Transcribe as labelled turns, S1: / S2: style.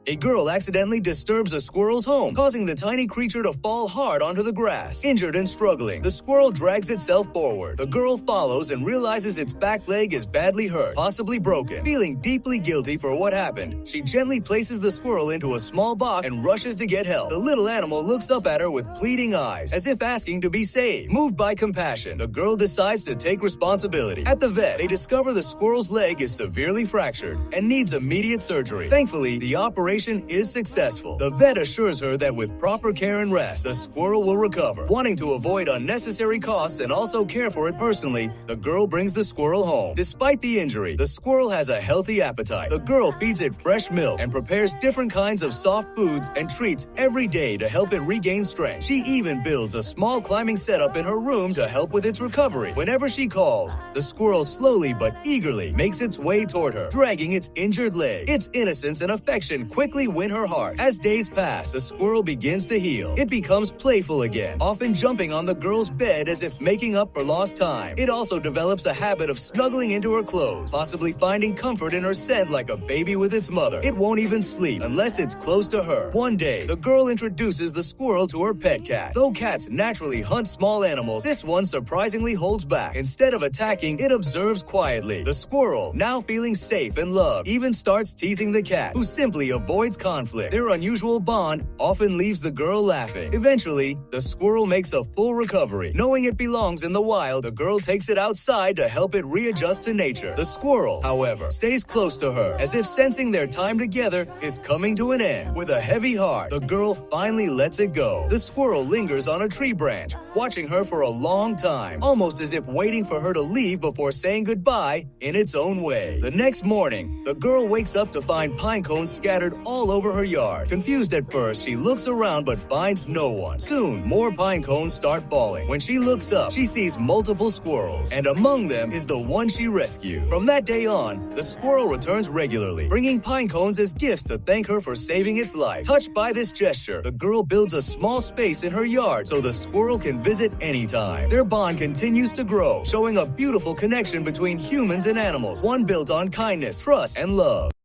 S1: A girl accidentally disturbs a squirrel's home, causing the tiny creature to fall hard onto the grass. Injured and struggling, the squirrel drags itself forward. The girl follows and realizes its back leg is badly hurt, possibly broken. Feeling deeply guilty for what happened, she gently places the squirrel into a small box and rushes to get help. The little animal looks up at her with pleading eyes, as if asking to be saved. Moved by compassion, the girl decides to take responsibility. At the vet, they discover the squirrel's leg is severely fractured and needs immediate surgery. Thankfully, the operation is successful. The vet assures her that with proper care and rest, the squirrel will recover. Wanting to avoid unnecessary costs and also care for it personally, the girl brings the squirrel home. Despite the injury, the squirrel has a healthy appetite. The girl feeds it fresh milk and prepares different kinds of soft foods and treats every day to help it regain strength. She even builds a small climbing setup in her room to help with its recovery. Whenever she calls, the squirrel slowly but eagerly makes its way toward her, dragging its injured leg. Its innocence and affection quickly win her heart. As days pass, the squirrel begins to heal. It becomes playful again, often jumping on the girl's bed as if making up for lost time. It also develops a habit of snuggling into her clothes, possibly finding comfort in her scent like a baby with its mother. It won't even sleep unless it's close to her. One day, the girl introduces the squirrel to her pet cat. Though cats naturally hunt small animals, this one surprisingly holds back. Instead of attacking, it observes quietly. The squirrel, now feeling safe and loved, even starts teasing the cat, who simply avoids conflict. Their unusual bond often leaves the girl laughing. Eventually, the squirrel makes a full recovery. Knowing it belongs in the wild, the girl takes it outside to help it readjust to nature. The squirrel, however, stays close to her, as if sensing their time together is coming to an end. With a heavy heart, the girl finally lets it go. The squirrel lingers on a tree branch, watching her for a long time, almost as if waiting for her to leave before saying goodbye in its own way. The next morning, the girl wakes up to find pine cones scattered all over her yard. Confused at first, she looks around but finds no one. Soon, more pine cones start falling. When she looks up, she sees multiple squirrels, and among them is the one she rescued. From that day on, the squirrel returns regularly, bringing pine cones as gifts to thank her for saving its life. Touched by this gesture, the girl builds a small space in her yard so the squirrel can visit anytime. Their bond continues to grow, showing a beautiful connection between humans and animals, one built on kindness, trust, and love.